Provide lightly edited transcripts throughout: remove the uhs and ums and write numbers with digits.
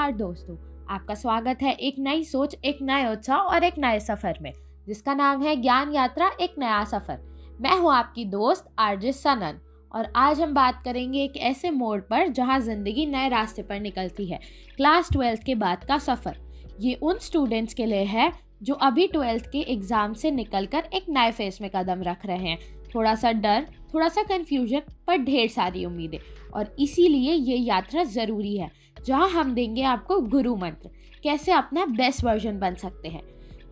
नमस्कार दोस्तों, आपका स्वागत है एक नई सोच, एक नए उत्साह और एक नए सफर में, जिसका नाम है ज्ञान यात्रा एक नया सफर। मैं हूं आपकी दोस्त आरजे सनन और आज हम बात करेंगे एक ऐसे मोड़ पर जहां जिंदगी नए रास्ते पर निकलती है। क्लास 12 के बाद का सफर ये उन स्टूडेंट्स के लिए है जो अभी 12th के एग्जाम से निकलकर एक नए फेज में कदम रख रहे हैं। थोड़ा सा डर, थोड़ा सा कंफ्यूजन, पर ढेर सारी उम्मीदें, और इसीलिए ये यात्रा ज़रूरी है जहां हम देंगे आपको गुरु मंत्र, कैसे अपना बेस्ट वर्जन बन सकते हैं।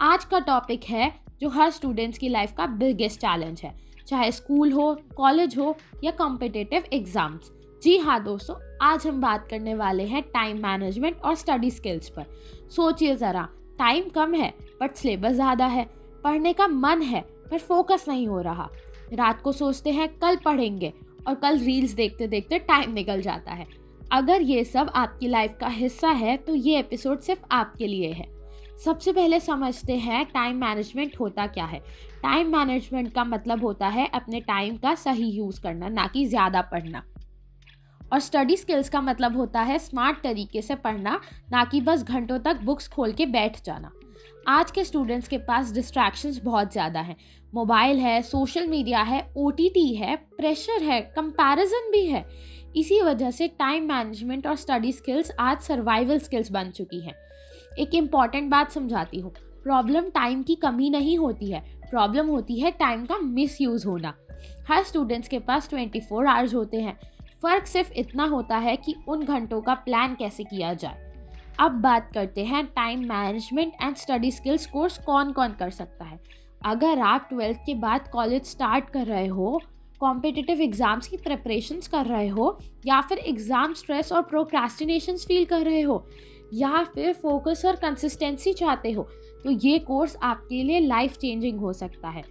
आज का टॉपिक है जो हर स्टूडेंट्स की लाइफ का बिगेस्ट चैलेंज है, चाहे स्कूल हो, कॉलेज हो या कॉम्पिटिटिव एग्जाम्स। जी हाँ दोस्तों, आज हम बात करने वाले हैं टाइम मैनेजमेंट और स्टडी स्किल्स पर। सोचिए ज़रा, टाइम कम है बट सिलेबस ज़्यादा है, पढ़ने का मन है पर फोकस नहीं हो रहा, रात को सोचते हैं कल पढ़ेंगे और कल रील्स देखते देखते टाइम निकल जाता है। अगर ये सब आपकी लाइफ का हिस्सा है तो ये एपिसोड सिर्फ आपके लिए है। सबसे पहले समझते हैं टाइम मैनेजमेंट होता क्या है। टाइम मैनेजमेंट का मतलब होता है अपने टाइम का सही यूज़ करना, ना कि ज़्यादा पढ़ना। और स्टडी स्किल्स का मतलब होता है स्मार्ट तरीके से पढ़ना, ना कि बस घंटों तक बुक्स खोल के बैठ जाना। आज के स्टूडेंट्स के पास डिस्ट्रैक्शंस बहुत ज़्यादा हैं। मोबाइल है, सोशल मीडिया है, ओटीटी है, प्रेशर है, कंपैरिजन भी है। इसी वजह से टाइम मैनेजमेंट और स्टडी स्किल्स आज सर्वाइवल स्किल्स बन चुकी हैं। एक इम्पॉर्टेंट बात समझाती हूँ, प्रॉब्लम टाइम की कमी नहीं होती है, प्रॉब्लम होती है टाइम का मिसयूज़ होना। हर स्टूडेंट्स के पास 24 आवर्स होते हैं, फ़र्क सिर्फ इतना होता है कि उन घंटों का प्लान कैसे किया जाए। अब बात करते हैं time management and study skills course कौन कौन कर सकता है। अगर आप 12th के बाद कॉलेज स्टार्ट कर रहे हो, कॉम्पिटिटिव एग्ज़ाम्स की प्रिपरेशंस कर रहे हो, या फिर एग्ज़ाम स्ट्रेस और प्रोक्रेस्टिनेशंस फील कर रहे हो, या फिर फोकस और कंसिस्टेंसी चाहते हो, तो ये कोर्स आपके लिए लाइफ चेंजिंग हो सकता है।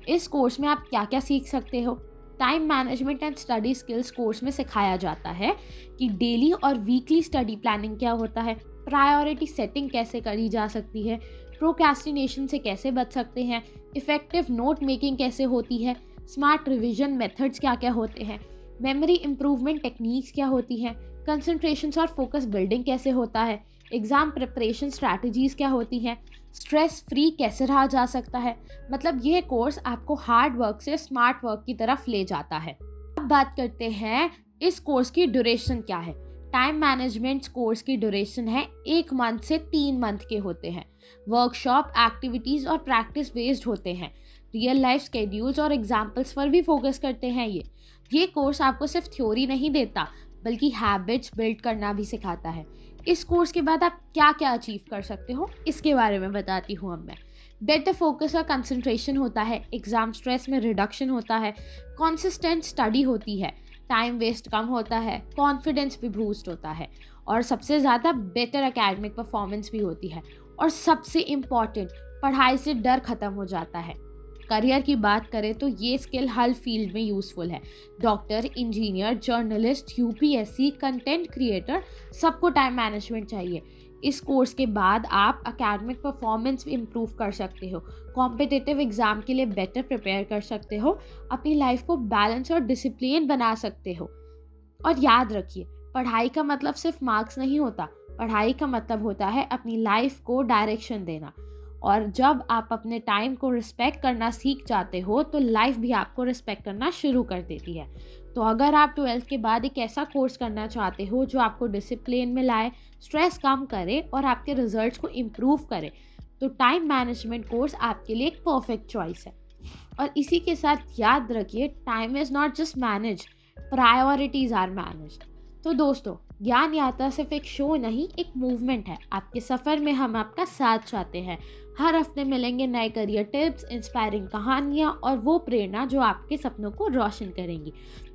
इस कोर्स में आप क्या क्या सीख सकते हो। Time management and study skills course में सिखाया जाता है कि डेली और वीकली स्टडी प्लानिंग क्या होता है, प्रायोरिटी सेटिंग कैसे करी जा सकती है, प्रोक्रेस्टिनेशन से कैसे बच सकते हैं, इफ़ेक्टिव नोट मेकिंग कैसे होती है, स्मार्ट रिवीजन मेथड्स क्या क्या होते हैं, मेमोरी इम्प्रूवमेंट टेक्निक्स क्या होती हैं, कंसंट्रेशन और फोकस बिल्डिंग कैसे होता है, एग्ज़ाम प्रिपरेशन स्ट्रैटेजीज़ क्या होती हैं, स्ट्रेस फ्री कैसे रहा जा सकता है। मतलब यह कोर्स आपको हार्ड वर्क से स्मार्ट वर्क की तरफ ले जाता है। अब बात करते हैं इस कोर्स की ड्यूरेशन क्या है। टाइम मैनेजमेंट कोर्स की ड्यूरेशन है 1 मंथ से 3 मंथ के होते हैं। वर्कशॉप, एक्टिविटीज़ और प्रैक्टिस बेस्ड होते हैं। रियल लाइफ स्केड्यूल्स और एग्जाम्पल्स पर भी फोकस करते हैं। ये कोर्स आपको सिर्फ थ्योरी नहीं देता बल्कि हैबिट्स बिल्ड करना भी सिखाता है। इस कोर्स के बाद आप क्या क्या अचीव कर सकते हो, इसके बारे में बताती हूँ अब मैं। बेटर फोकस और कंसंट्रेशन होता है, एग्ज़ाम स्ट्रेस में रिडक्शन होता है, कंसिस्टेंट स्टडी होती है, टाइम वेस्ट कम होता है, कॉन्फिडेंस भी बूस्ट होता है, और सबसे ज़्यादा बेटर एकेडमिक परफॉर्मेंस भी होती है। और सबसे इम्पॉर्टेंट, पढ़ाई से डर ख़त्म हो जाता है। करियर की बात करें तो ये स्किल हर फील्ड में यूज़फुल है। Doctor, engineer, journalist, UPSC, content creator, सबको टाइम मैनेजमेंट चाहिए। इस कोर्स के बाद आप एकेडमिक परफॉर्मेंस भी इम्प्रूव कर सकते हो, कॉम्पिटिटिव एग्ज़ाम के लिए बेटर प्रिपेयर कर सकते हो, अपनी लाइफ को बैलेंस और डिसिप्लिन बना सकते हो। और याद रखिए, पढ़ाई का मतलब सिर्फ मार्क्स नहीं होता, पढ़ाई का मतलब होता है अपनी लाइफ को डायरेक्शन देना। और जब आप अपने टाइम को रिस्पेक्ट करना सीख जाते हो तो लाइफ भी आपको रिस्पेक्ट करना शुरू कर देती है। तो अगर आप 12th के बाद एक ऐसा कोर्स करना चाहते हो जो आपको डिसिप्लिन में लाए, स्ट्रेस कम करे और आपके रिजल्ट्स को इम्प्रूव करे, तो टाइम मैनेजमेंट कोर्स आपके लिए एक परफेक्ट चॉइस है। और इसी के साथ याद रखिए, time is not just manage, priorities are manage. तो दोस्तों, ज्ञान यात्रा सिर्फ एक शो नहीं, एक मूवमेंट है। आपके सफ़र में हम आपका साथ चाहते हैं। हर हफ्ते मिलेंगे नए करियर टिप्स, इंस्पायरिंग कहानियाँ और वो प्रेरणा जो आपके सपनों को रोशन करेंगी।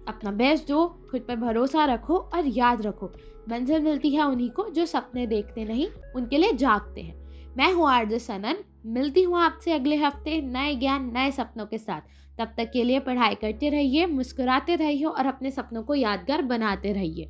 अपना बेस्ट दो, खुद पर भरोसा रखो और याद रखो, मंजिल मिलती है उन्हीं को जो सपने देखते नहीं, उनके लिए जागते हैं। मैं हूँ आरजे सनन, मिलती हूँ आपसे अगले हफ्ते नए ज्ञान, नए सपनों के साथ। तब तक के लिए पढ़ाई करते रहिए, मुस्कुराते रहिए और अपने सपनों को यादगार बनाते रहिए।